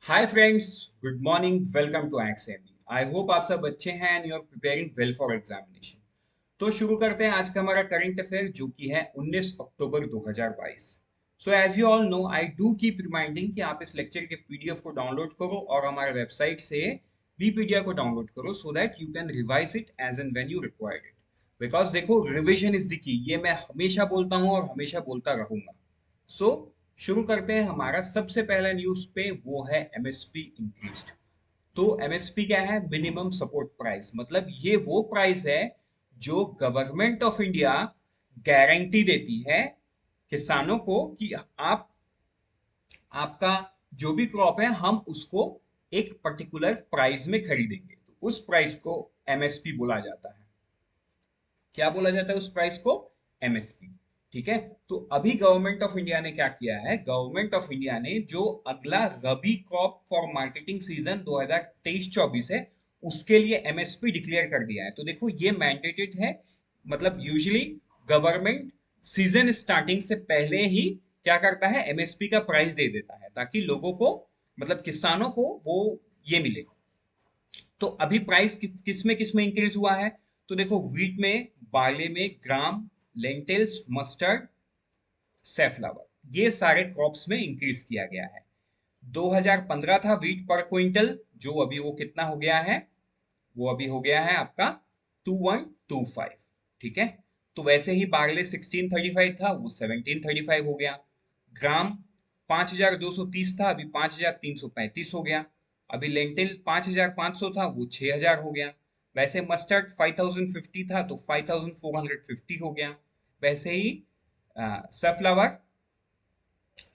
Hi friends, good morning, welcome to XME. I hope आप सब अच्छे हैं and you are preparing well for examination. तो शुरू करते हैं आज का हमारा करंट अफेयर जो कि है 19 October 2022। So as you all know, I do keep reminding कि आप इस लेक्चर के पीडीएफ को डाउनलोड करो और हमारे वेबसाइट से वीपीडिया को डाउनलोड करो so that you can revise it as and when you required it. Because देखो, रिविजन इज द की, ये मैं हमेशा बोलता हूँ और हमेशा बोलता रहूंगा। सो शुरू करते हैं हमारा सबसे पहला न्यूज पे, वो है एमएसपी इंक्रीज्ड। तो एमएसपी क्या है? Minimum support price. मतलब ये वो प्राइस है जो गवर्नमेंट ऑफ इंडिया गारंटी देती है किसानों को कि आप आपका जो भी क्रॉप है हम उसको एक पर्टिकुलर प्राइस में खरीदेंगे। तो उस प्राइस को एमएसपी बोला जाता है। क्या बोला जाता है उस प्राइस को? एमएसपी। ठीक है। तो अभी गवर्नमेंट ऑफ इंडिया ने क्या किया है? गवर्नमेंट ऑफ इंडिया ने जो अगला रबी क्रॉप फॉर मार्केटिंग सीजन 2023-24 है उसके लिए एमएसपी डिक्लेयर कर दिया है। तो देखो, ये मैंडेटेड है। मतलब यूजुअली गवर्नमेंट सीजन स्टार्टिंग से पहले ही क्या करता है, एमएसपी का प्राइस दे देता है ताकि लोगों को, मतलब किसानों को वो ये मिले। तो अभी प्राइस किस में इंक्रीज हुआ है? तो देखो, वीट में, बार्ले में, ग्राम, लेंटिल्स, मस्टर्ड, सेफ्लावर, ये सारे क्रॉप्स में इंक्रीज किया गया है। 2015 था वीट पर क्विंटल, जो अभी वो कितना हो गया है? वो अभी हो गया है आपका 2125। ठीक है। तो वैसे ही बार्ले 1635 था, वो 1735 हो गया। ग्राम 5230 था, अभी 5335 हो गया। अभी लेंटिल 5500 था, वो 6000 हो गया। वैसे मस्टर्ड 5050 था, तो 5450 हो गया। वैसे ही सनफ्लावर,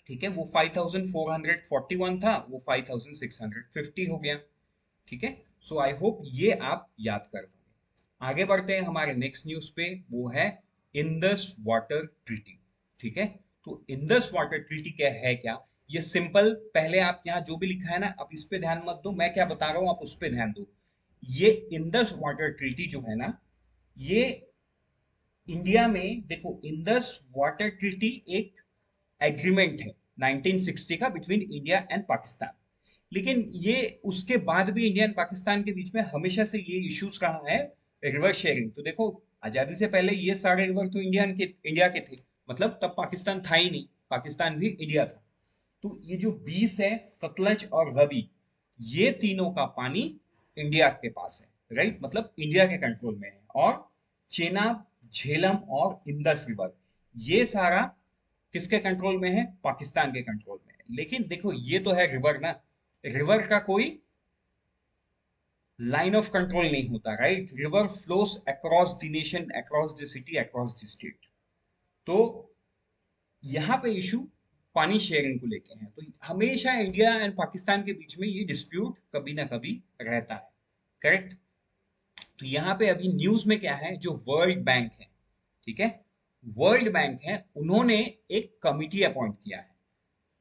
ठीक है, वो 5441 था, वो 5650 हो गया। ठीक है। सो आई होप ये आप याद कर लोगे। आगे बढ़ते हैं हमारे नेक्स्ट न्यूज पे, वो है इंडस वाटर ट्रीटी। ठीक है। तो इंडस वाटर ट्रीटी क्या है? क्या ये सिंपल, पहले आप यहाँ जो भी लिखा है ना, आप इस पे ध्यान मत दो, मैं क्या बता रहा हूँ आप उस पे ध्यान दो। ये इंडस वाटर ट्रीटी जो है ना, ये इंडिया में, देखो, इंडस वाटर ट्रीटी एक एग्रीमेंट है 1960 का बिटवीन इंडिया एंड पाकिस्तान। लेकिन ये उसके बाद भी इंडिया एंड पाकिस्तान के बीच में हमेशा से ये इश्यूज रहा है, रिवर शेयरिंग। तो देखो, आजादी से पहले ये सारे रिवर तो इंडिया के थे। मतलब तब पाकिस्तान था ही नहीं, पाकिस्तान भी इंडिया था। तो ये जो 20 है, सतलज और रवि, ये तीनों का पानी इंडिया के पास है, राइट? मतलब इंडिया के कंट्रोल में है। और चेनाब, झेलम और इंदस रिवर, ये सारा किसके कंट्रोल में है? पाकिस्तान के कंट्रोल में है। लेकिन देखो, ये तो है रिवर ना, रिवर का कोई लाइन ऑफ कंट्रोल नहीं होता, right? River flows across the nation, across the city, across the state. तो यहाँ पे इशू पानी शेयरिंग को लेके है। तो हमेशा इंडिया एंड पाकिस्तान के बीच में ये डिस्प्यूट कभी ना कभी रहता है, करेक्ट? तो यहाँ पे अभी न्यूज में क्या है, जो वर्ल्ड बैंक है, ठीक है, वर्ल्ड बैंक है, उन्होंने एक कमिटी अपॉइंट किया है।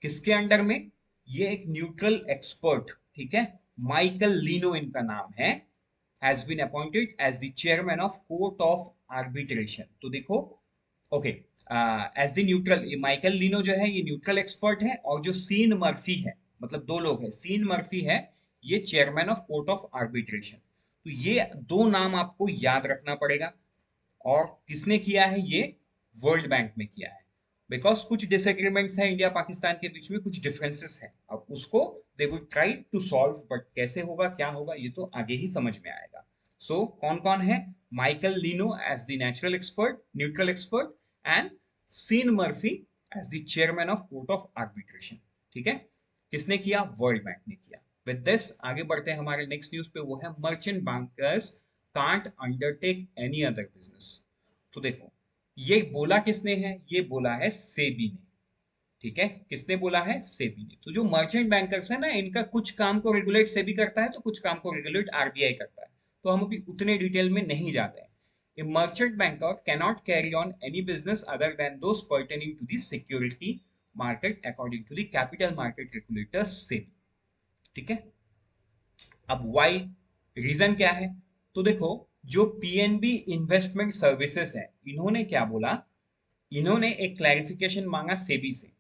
किसके अंडर में? ये एक न्यूट्रल एक्सपर्ट, ठीक है, माइकल लीनो इनका नाम है, has been appointed as the chairman of court of arbitration. तो देखो, ओके, एज द न्यूट्रल, ये माइकल लीनो जो है ये न्यूट्रल एक्सपर्ट है, और जो सीन मर्फी है, मतलब दो लोग हैं, सीन मर्फी है, ये chairman of court of arbitration. तो ये दो नाम आपको याद रखना पड़ेगा। और किसने किया है ये? वर्ल्ड बैंक में किया है। बिकॉज कुछ डिसएग्रीमेंट्स हैं इंडिया पाकिस्तान के बीच में, कुछ डिफरेंसेस हैं, अब उसको they will try to solve, but कैसे होगा, क्या होगा, ये तो आगे ही समझ में आएगा। सो कौन कौन है? Michael Leno as the natural expert, neutral expert, and Sean Murphy as the chairman of court of arbitration. ठीक है। किसने किया? वर्ल्ड बैंक ने किया। विद दिस आगे बढ़ते हैं हमारे नेक्स्ट न्यूज पे, वो है merchant bankers can't undertake any other business. तो देखो, ये बोला किसने है? ये बोला है सेबी ने। ठीक है। किसने बोला है? सेबी ने। तो जो मर्चेंट बैंकर्स है ना, इनका कुछ काम को रेगुलेट सेबी करता है, तो कुछ काम को रेगुलेट आरबीआई करता है। तो हम अभी उतने डिटेल में नहीं जाते हैं। A merchant banker cannot carry on any business other than those pertaining to the security market according to the capital market regulators SEBI। ठीक है। अब वाई, रीजन क्या है? तो देखो, जो पीएनबी इन्वेस्टमेंट सर्विसेज है, इन्होंने क्या बोला? इन्होंने एक क्लैरिफिकेशन मांगा सेबी से।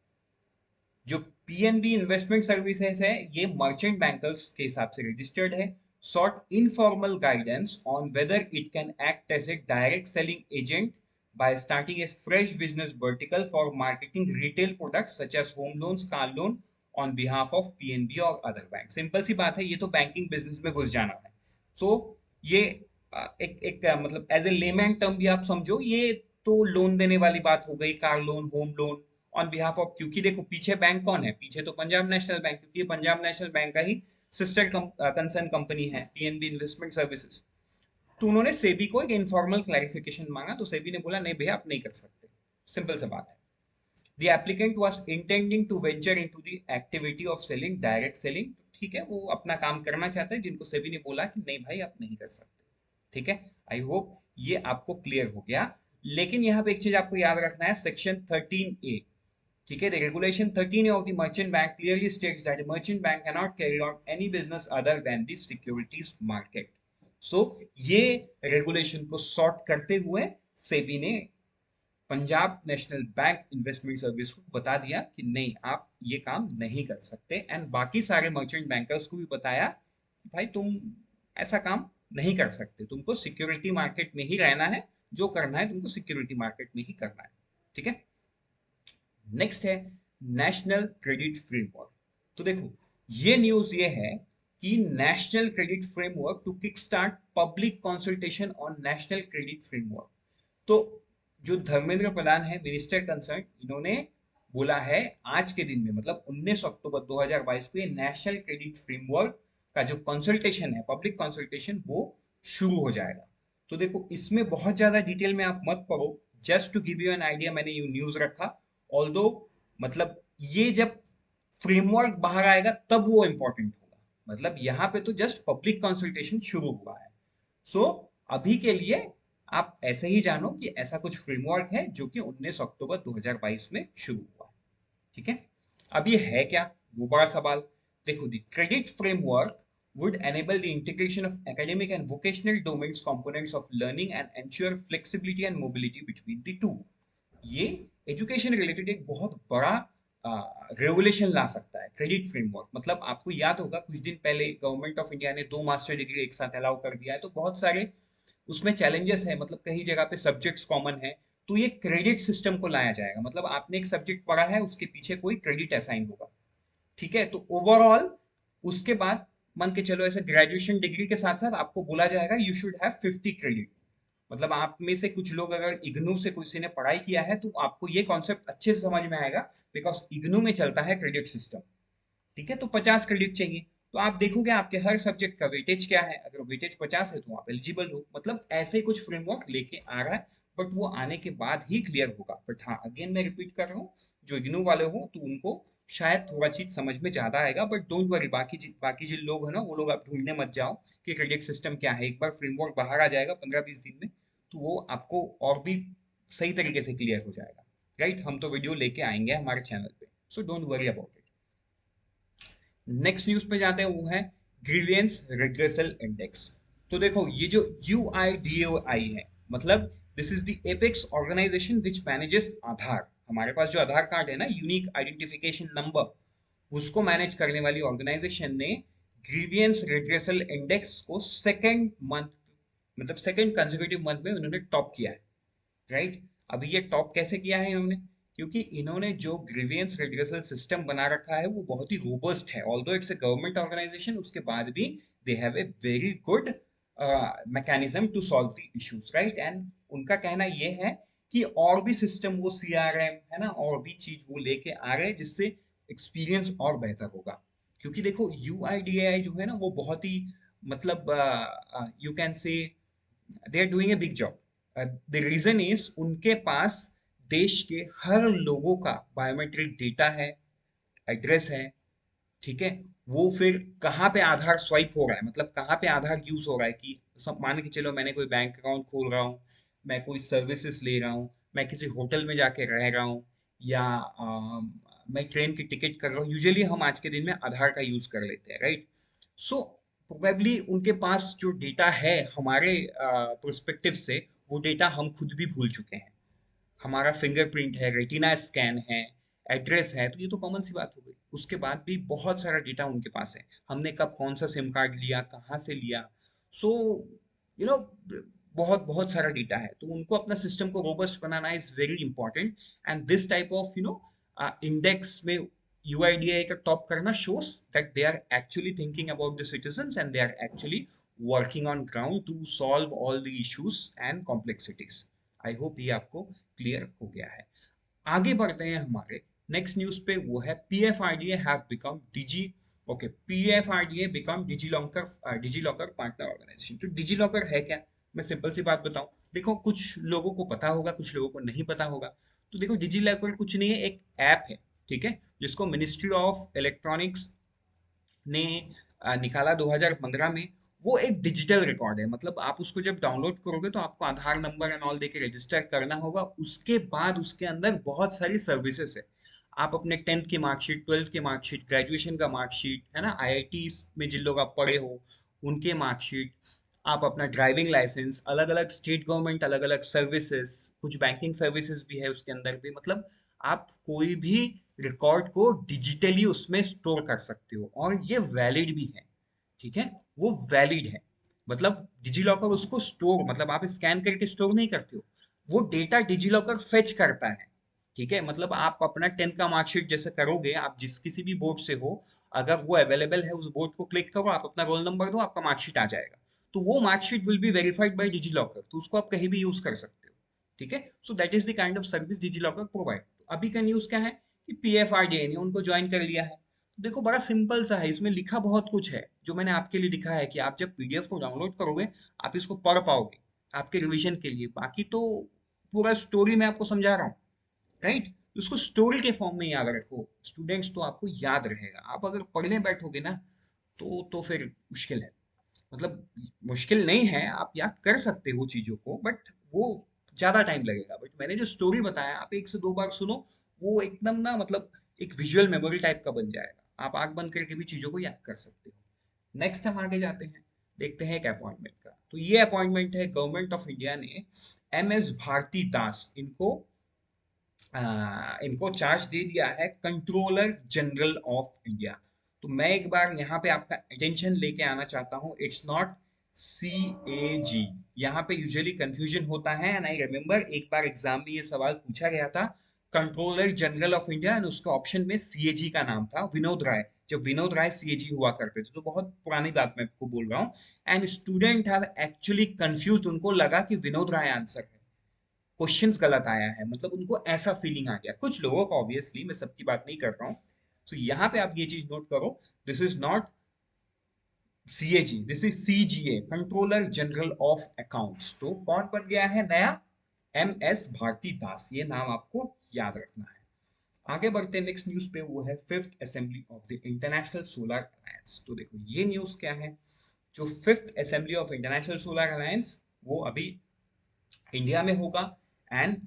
जो पीएनबी इन्वेस्टमेंट सर्विसेज है, ये मर्चेंट बैंकर्स के हिसाब से रजिस्टर्ड है। Sought informal guidance on whether it can act as a direct selling agent by starting a fresh business vertical for marketing retail products such as home loans, car loan on behalf of PNB और other banks। Simple सी बात है, ये तो banking business में घुस जाना है। सो ये मतलब एज ए लेमैन टर्म भी आप समझो, ये तो लोन देने वाली बात हो गई, car loan, home loan on behalf of, क्योंकि देखो पीछे बैंक कौन है, पीछे तो पंजाब नेशनल बैंक, क्योंकि पंजाब नेशनल बैंक का ही सिस्टर कंसर्न कंपनी है पीएनबी इन्वेस्टमेंट सर्विसेज। तो उन्होंने सेबी को एक इनफॉर्मल क्लैरिफिकेशन मांगा, तो सेबी ने बोला नहीं भैया आप नहीं कर सकते, सिंपल सा बात है। The applicant was intending to venture into the activity of selling, direct selling. ठीक है, वो अपना काम करना चाहते हैं, जिनको सेबी ने बोला कि नहीं भाई आप नहीं कर सकते। ठीक है, आई होप ये आपको क्लियर हो गया। लेकिन यहाँ पे एक चीज आपको याद रखना है, सेक्शन 13A, ठीक है, the regulation 13A of the merchant bank clearly states that a merchant bank cannot carry out any business other than the securities market। सो ये रेगुलेशन को सॉर्ट करते हुए सेबी ने Punjab national bank investment service को बता दिया कि नहीं आप ये काम नहीं कर सकते, एंड बाकी सारे मर्चेंट बैंकर्स को भी बताया कि भाई तुम ऐसा काम नहीं कर सकते, तुमको सिक्योरिटी मार्केट में ही रहना है, जो करना है तुमको सिक्योरिटी मार्केट में ही करना है। ठीक है, नेक्स्ट है नेशनल क्रेडिट फ्रेमवर्क। तो देखो ये न्यूज ये है कि national credit framework to kick start public consultation on national credit framework. तो जो धर्मेंद्र प्रधान है मिनिस्टर कंसर्न, इन्होंने बोला है आज के दिन में, मतलब 19 अक्टूबर 2022 को नेशनल क्रेडिट फ्रेमवर्क का जो कंसल्टेशन है, पब्लिक कंसल्टेशन, वो शुरू हो जाएगा। तो देखो इसमें बहुत ज्यादा डिटेल में आप मत पढ़ो, just to give you an idea मैंने ये न्यूज रखा। ऑल्दो मतलब ये जब फ्रेमवर्क बाहर आएगा तब वो इंपॉर्टेंट होगा, मतलब यहाँ पे तो जस्ट पब्लिक कंसल्टेशन शुरू हुआ है। सो अभी के लिए आप ऐसे ही जानो कि ऐसा कुछ फ्रेमवर्क है जो कि 19 अक्टूबर 2022 में शुरू हुआ है। ठीक है, अब ये है क्या, वो बड़ा सवाल। देखो the credit framework would enable the integration of academic and vocational domains components of learning and ensure flexibility and mobility between the two। ये एजुकेशन रिलेटेड एक बहुत बड़ा रेगुलेशन ला सकता है क्रेडिट फ्रेमवर्क। मतलब आपको याद होगा कुछ दिन पहले गवर्नमेंट ऑफ इंडिया ने 2 मास्टर डिग्री एक साथ अलाउ कर दिया है, तो बहुत सारे उसमें चैलेंजेस है, मतलब कई जगह पे सब्जेक्ट्स कॉमन है, तो ये क्रेडिट सिस्टम को लाया जाएगा, मतलब आपने एक सब्जेक्ट पढ़ा है उसके पीछे कोई क्रेडिट असाइन होगा। ठीक है, तो ओवरऑल उसके बाद मान के चलो ऐसे ग्रेजुएशन डिग्री के साथ साथ आपको बोला जाएगा यू शुड हैव 50 क्रेडिट। मतलब आप में से कुछ लोग अगर इग्नू से किसी ने पढ़ाई किया है तो आपको ये कॉन्सेप्ट अच्छे से समझ में आएगा, बिकॉज इग्नू में चलता है क्रेडिट सिस्टम। ठीक है, तो 50 क्रेडिट चाहिए, तो आप देखोगे आपके हर सब्जेक्ट का वेटेज क्या है, अगर वेटेज 50 है तो आप एलिजिबल हो। मतलब ऐसे कुछ फ्रेमवर्क लेके आ रहा है, बट वो आने के बाद ही क्लियर होगा। बट हाँ अगेन मैं रिपीट कर रहा हूँ, जो इग्नू वाले हो तो उनको शायद थोड़ा चीज समझ में ज्यादा आएगा, बट डोंट वरी, बाकी जिन लोग है ना वो लोग आप ढूंढने मत जाओ कि क्रेडिट सिस्टम क्या है। एक बार फ्रेमवर्क बाहर आ जाएगा 15-20 दिन में, तो वो आपको और भी सही तरीके से क्लियर हो जाएगा। राइट, हम तो वीडियो लेके आएंगे हमारे चैनल पे, so don't worry about it. Next news पे जाते हैं, वो है ग्रीवियंस रिग्रेसल इंडेक्स। तो देखो ये जो UIDAI है, मतलब this is the apex organisation which manages Aadhaar. हमारे पास जो आधार कार्ड है ना, यूनिक आइडेंटिफिकेशन नंबर, उसको मैनेज करने वाली ऑर्गेनाइजेशन ने ग्रीवियंस रिग्रेसल इंडेक्स को सेकेंड मंथ, मतलब सेकेंड कंसेक्यूटिव मंथ में उन्होंने टॉप किया है। राइट, अभी ये टॉप कैसे किया है इन्होंने, क्योंकि इन्होंने जो ग्रीवियंस रेड्रेसल सिस्टम बना रखा है वो बहुत ही रोबस्ट है। Although it's a government organisation, उसके बाद भी they have a very good mechanism to solve the issues. Right, and उनका कहना ये है कि और भी सिस्टम वो CRM है ना, और भी चीज वो लेके आ रहे हैं जिससे एक्सपीरियंस और बेहतर होगा। क्योंकि देखो UIDAI जो है ना वो बहुत ही, मतलब you can say they are doing a big job. The reason is उनके पास देश के हर लोगों का बायोमेट्रिक डेटा है, एड्रेस है। ठीक है, वो फिर कहाँ पे आधार स्वाइप हो रहा है, मतलब कहाँ पे आधार यूज हो रहा है, कि सब मान के चलो मैंने कोई बैंक अकाउंट खोल रहा हूँ, मैं कोई सर्विसेज ले रहा हूँ, मैं किसी होटल में जाके रह रहा हूँ, या मैं ट्रेन की टिकट कर रहा हूँ, यूजुअली हम आज के दिन में आधार का यूज कर लेते हैं। राइट, सो प्रोबेबली उनके पास जो डेटा है हमारे प्रोस्पेक्टिव से, वो डेटा हम खुद भी भूल चुके हैं। हमारा फिंगरप्रिंट है, रेटिना स्कैन है, एड्रेस है, तो ये तो कॉमन सी बात हो गई। उसके बाद भी बहुत सारा डेटा उनके पास है, हमने कब कौन सा सिम कार्ड लिया, कहाँ से लिया। सो यू नो बहुत बहुत सारा डेटा है, तो उनको अपना सिस्टम को robust banana is very important. And this type of index में UIDAI का टॉप करना shows that they are actually thinking about the citizens and they are actually working on ground to solve all the issues and complexities. I hope ये आपको clear हो गया है। आगे बढ़ते हैं हमारे नेक्स्ट न्यूज पे, वो है PFRDA have become digi okay PFRDA become DigiLocker partner organisation. तो डिजी लॉकर है क्या? मैं सिंपल सी बात बताऊं, देखो कुछ लोगों को पता होगा, कुछ लोगों को नहीं पता होगा। तो देखो डिजी लॉकर कुछ नहीं है, एक ऐप है, ठीक है, जिसको मिनिस्ट्री ऑफ इलेक्ट्रॉनिक्स ने निकाला 2015 में। वो एक डिजिटल रिकॉर्ड है, मतलब आप उसको जब डाउनलोड करोगे तो आपको आधार नंबर एंड ऑल देके रजिस्टर करना होगा। उसके बाद उसके अंदर बहुत सारी सर्विसेज है। आप अपने 10th की मार्कशीट, 12th की मार्कशीट, ग्रेजुएशन का मार्कशीट है ना, IIT में जिन लोग आप पढ़े हो उनके मार्कशीट, आप अपना ड्राइविंग लाइसेंस, अलग अलग स्टेट गवर्नमेंट अलग अलग सर्विसेज, कुछ बैंकिंग सर्विसेज भी है उसके अंदर भी, मतलब आप कोई भी रिकॉर्ड को डिजिटली उसमें स्टोर कर सकते हो और ये वैलिड भी है, ठीक है, वो वैलिड है। मतलब डिजीलॉकर उसको स्टोर, मतलब आप स्कैन करके स्टोर नहीं करते हो, वो डेटा डिजीलॉकर फेच करता है, ठीक है। मतलब आप अपना 10th का मार्कशीट जैसे करोगे, आप जिस किसी भी बोर्ड से हो, अगर वो अवेलेबल है उस बोर्ड को क्लिक करो, आप अपना रोल नंबर दो, आपका मार्कशीट आ जाएगा। तो वो marksheet will be verified bye DigiLocker, तो उसको आप कहीं भी यूज कर सकते हो, ठीक है। So that is the kind of service DigiLocker provide. अभी का न्यूज क्या है कि PFRDA ने उनको ज्वाइन कर लिया है। देखो बड़ा सिंपल सा है, इसमें लिखा बहुत कुछ है जो मैंने आपके लिए लिखा है कि आप जब PDF को डाउनलोड करोगे आप इसको पढ़ पाओगे आपके रिवीजन के लिए। बाकी तो पूरा स्टोरी मैं आपको समझा रहा हूँ, राइट। उसको स्टोरी के फॉर्म में याद रखो स्टूडेंट्स, तो आपको याद रहेगा। आप अगर पढ़ने बैठोगे ना तो फिर मुश्किल है। मतलब मुश्किल नहीं है, आप याद कर सकते हो चीजों को, बट वो ज्यादा टाइम लगेगा। बट मैंने जो स्टोरी बताया, आप 1 से 2 बार सुनो, वो एकदम ना, मतलब एक विजुअल मेमोरी टाइप का बन जाएगा, आप आंख बंद करके भी चीजों को याद कर सकते हो। नेक्स्ट हम आगे जाते हैं, देखते हैं एक अपॉइंटमेंट का। तो ये अपॉइंटमेंट है, गवर्नमेंट ऑफ इंडिया ने MS भारती दास इनको चार्ज दे दिया है कंट्रोलर जनरल ऑफ इंडिया। तो मैं एक बार यहाँ पे आपका अटेंशन लेके आना चाहता हूँ, इट्स नॉट CAG। यहाँ पे यूजुअली कंफ्यूजन होता है, एंड आई रिमेम्बर एक बार एग्जाम में ये सवाल पूछा गया था, controller general of India, and उसका ऑप्शन में CAG का नाम था, विनोद राय। जब विनोद राय CAG हुआ करते थे, तो बहुत पुरानी बात मैं आपको बोल रहा हूँ। And student have actually confuse, उनको लगा कि विनोद राय आंसर है, क्वेश्चंस गलत आया है, मतलब उनको ऐसा फीलिंग आ गया कुछ लोगों का, ऑब्वियसली मैं सबकी बात नहीं कर रहा हूँ। तो यहाँ पे आप ये चीज नोट करो, this is not CAG, this is CGA, controller general of accounts. तो कौन बन गया है नया? MS भारती दास, ये नाम आपको याद रखना है। आगे बढ़ते हैं नेक्स्ट न्यूज पे, वो है 5th assembly of the international solar alliance. तो देखो ये न्यूज क्या है, जो 5th assembly of international solar alliance, वो अभी इंडिया में होगा। एंड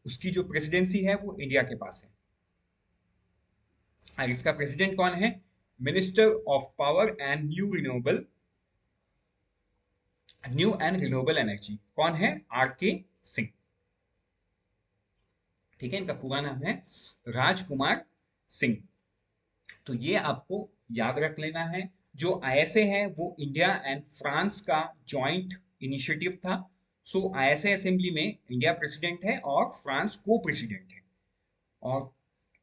उसकी जो प्रेसिडेंसी है वो इंडिया के पास है। और इसका प्रेसिडेंट कौन है? Minister of power and new and renewable energy, कौन है? RK सिंह, ठीक है। इनका पूरा नाम है राजकुमार सिंह। तो ये आपको याद रख लेना है। जो ISA है वो इंडिया एंड फ्रांस का जॉइंट इनिशिएटिव था। सो ISA असेंबली में इंडिया प्रेसिडेंट है और फ्रांस को प्रेसिडेंट है, और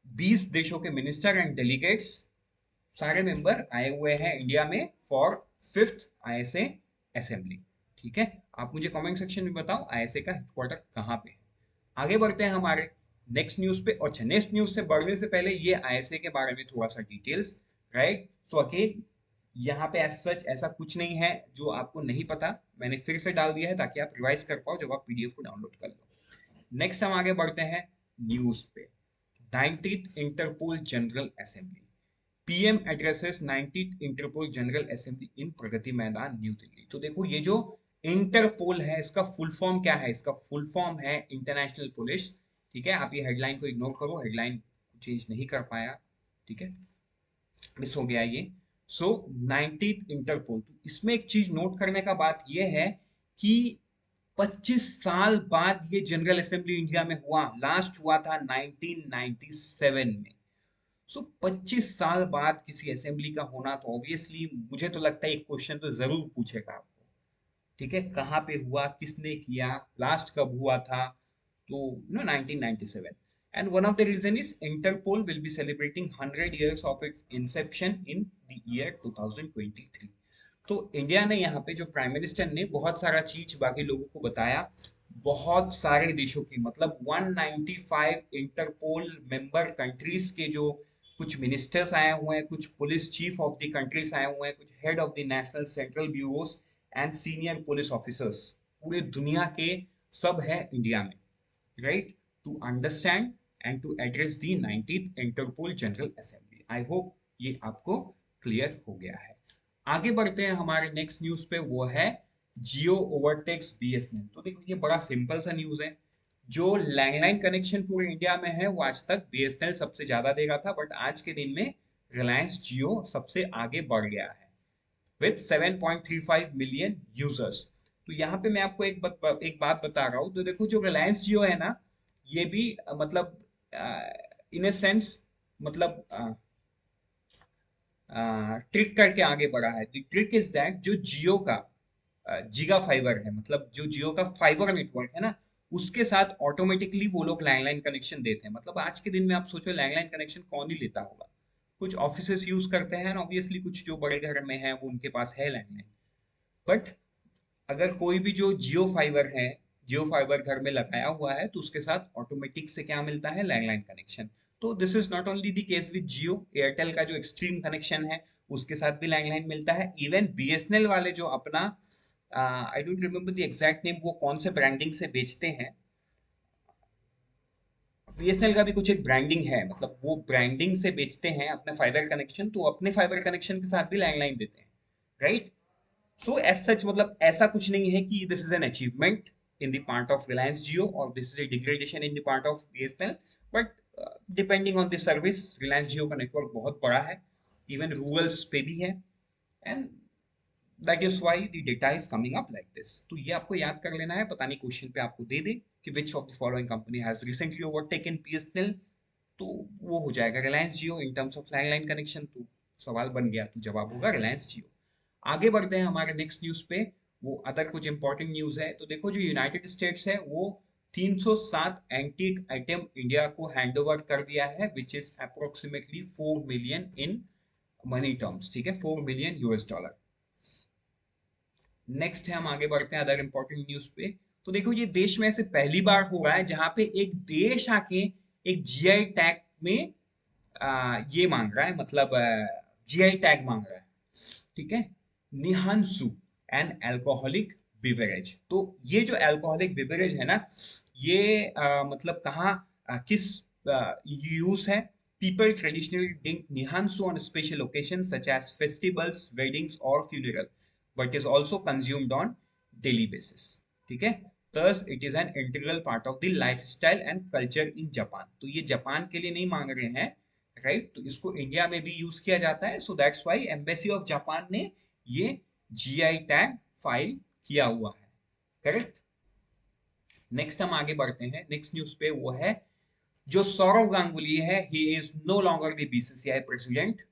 20 देशों के मिनिस्टर एंड डेलीगेट्स, सारे मेंबर आए हुए हैं इंडिया में फॉर 5th ISA असेंबली, ठीक है। आप मुझे कमेंट सेक्शन में बताओ ISA का हेडक्वार्टर कहाँ पे है। आगे बढ़ते हैं हमारे नेक्स्ट न्यूज पे। अच्छा, नेक्स्ट न्यूज से बढ़ने से पहले ये ISA के बारे में थोड़ा सा डिटेल्स, राइट। तो अगेन यहाँ पे एज सच ऐसा कुछ नहीं है जो आपको नहीं पता, मैंने फिर से डाल दिया है ताकि आप रिवाइज कर पाओ जब आप PDF को डाउनलोड कर लो। नेक्स्ट हम आगे बढ़ते हैं न्यूज पे। 19th Interpol general assembly, PM addresses 19th Interpol general assembly in Pragati Maidan New Delhi. तो देखो ये जो इंटरपोल है, इसका फुल फॉर्म क्या है? इसका फुल फॉर्म है इंटरनेशनल पुलिस, ठीक है। आप ये हेडलाइन को इग्नोर करो, हेडलाइन चेंज नहीं कर पाया, ठीक है, मिस हो गया ये। सो 19th इंटरपोल, तो इसमें एक चीज नोट करने का बात ये है कि 25 साल बाद ये जनरल असेंबली इंडिया में हुआ, लास्ट हुआ था 1997 में। सो 25 साल बाद किसी असेंबली का होना, तो ऑब्वियसली मुझे तो लगता है एक क्वेश्चन तो जरूर पूछेगा आपको, ठीक है, कहाँ पे हुआ, किसने किया, लास्ट कब हुआ था, तो 1997। And one of the reason is Interpol will be celebrating 100 years of its inception in the year 2023। तो इंडिया ने यहाँ पे जो प्राइम मिनिस्टर ने बहुत सारा चीज बाकी लोगों को बताया, बहुत सारे देशों की, मतलब 195 इंटरपोल मेंबर कंट्रीज के जो कुछ मिनिस्टर्स आए हुए हैं, कुछ police chief of the countries आए हुए हैं, कुछ head of the national central bureaus and senior police officers, पूरे दुनिया के सब है इंडिया में, right, to understand and to address the 19th Interpol general assembly. I hope ये आपको क्लियर हो गया है। आगे बढ़ते हैं हमारे नेक्स्ट न्यूज पे, वो है जियो ओवरटेक्स बीएसएनएल। तो देखो ये बड़ा सिंपल सा न्यूज है। जो लैंडलाइन कनेक्शन पूरे इंडिया में है वो आज तक बीएसएनएल सबसे ज्यादा दे रहा था, बट आज के दिन में रिलायंस जियो सबसे आगे बढ़ गया है विथ 7.35 मिलियन यूजर्स। तो यहाँ पे मैं आपको एक बात बता रहा हूँ, तो देखो जो रिलायंस जियो है ना, ये भी मतलब इन ए सेंस, मतलब ट्रिक करके आगे बढ़ा है। ट्रिक इज दैट जो जियो का जिगा फाइबर है, मतलब जो जियो का फाइबर नेटवर्क है ना, उसके साथ ऑटोमेटिकली वो लोग लैंडलाइन कनेक्शन देते हैं। मतलब आज के दिन में आप सोचो लैंडलाइन कनेक्शन कौन ही लेता होगा, कुछ ऑफिसेस यूज करते हैं ऑब्वियसली, कुछ जो बड़े घर में है वो उनके पास है लैंडलाइन। बट अगर कोई भी जो जियो फाइबर है, जियो फाइबर घर में लगाया हुआ है, तो उसके साथ ऑटोमेटिक से क्या मिलता है, लैंडलाइन कनेक्शन। तो this is not only the case with Jio, Airtel का जो एक्सट्रीम कनेक्शन है उसके साथ भी लैंडलाइन मिलता है। इवन बीएसएनएल वाले जो अपना, I don't remember the exact name, वो कौन से ब्रांडिंग से बेचते हैं, बीएसएनएल का भी कुछ एक ब्रांडिंग है, मतलब वो ब्रांडिंग से बेचते हैं अपने फाइबर कनेक्शन, तो अपने फाइबर कनेक्शन के साथ भी लैंडलाइन देते हैं, राइट। सो एज सच, मतलब ऐसा कुछ नहीं है कि this is an achievement in the part of Reliance Jio और this is a degradation in the part of BSNL, but depending on the service, Reliance Jio का नेटवर्क बहुत बड़ा है, इवन रूरल्स पे भी है, and that is why the data is coming up like this. तो ये आपको याद कर लेना है, पता नहीं क्वेश्चन पे आपको दे दे कि which of the following company has recently overtaken BSNL, तो वो हो जाएगा Reliance Jio in terms of landline connection. तो सवाल बन गया, तो जवाब होगा रिलायंस जियो। आगे बढ़ते हैं हमारे नेक्स्ट न्यूज पे, वो अदर कुछ इंपॉर्टेंट न्यूज है। तो देखो जो यूनाइटेड स्टेट्स है वो 307 एंटीक आइटम इंडिया को हैंड ओवर कर दिया है, which is approximately 4 million in money terms, ठीक है, 4 मिलियन यूएस डॉलर। नेक्स्ट है, हम आगे बढ़ते हैं अदर इंपॉर्टेंट न्यूज पे। तो देखो ये देश में ऐसे पहली बार हो रहा है जहां पे एक देश आके एक जीआई टैग में ये मांग रहा है, मतलब जीआई टैग मांग रहा है, ठीक है, निहांसु एन अल्कोहलिक बिवरेज। तो ये जो अल्कोहलिक बिवरेज है ना, ये मतलब कहाँ, किस यूज है, पीपल ट्रेडिशनली ड्रिंक निहांसु on special occasion such as festivals, weddings और funeral, but is also consumed on daily basis, ठीक है। Thus, it is an integral part of the lifestyle and culture in Japan। तो ये Japan के लिए नहीं मांग रहे हैं, राइट, तो इसको इंडिया में भी यूज किया जाता है। So that's why embassy of Japan ने ये जीआई टैग फाइल किया हुआ है, करेक्ट। नेक्स्ट हम आगे बढ़ते हैं, नेक्स्ट न्यूज पे, वो है जो सौरव गांगुली है, he is no longer the BCCI president.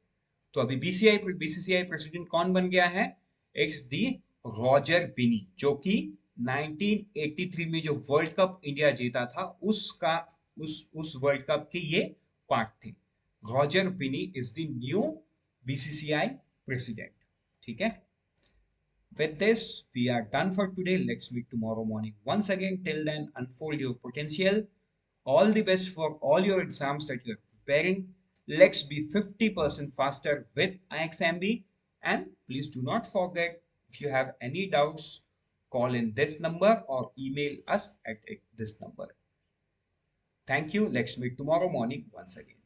तो अभी बीसीसीआई प्रेसिडेंट कौन बन गया है, इट्स दी रॉजर बिनी, जो कि 1983 में जो वर्ल्ड कप इंडिया जीता था उसका, उस वर्ल्ड कप के ये पार्ट थे। Roger Binny is the new BCCI president, ठीक है। With this, we are done for today. Let's meet tomorrow morning once again. Till then, unfold your potential. All the best for all your exams that you're preparing. Let's be 50% faster with IXMB. And please do not forget, if you have any doubts, call in this number or email us at this number. Thank you. Let's meet tomorrow morning once again.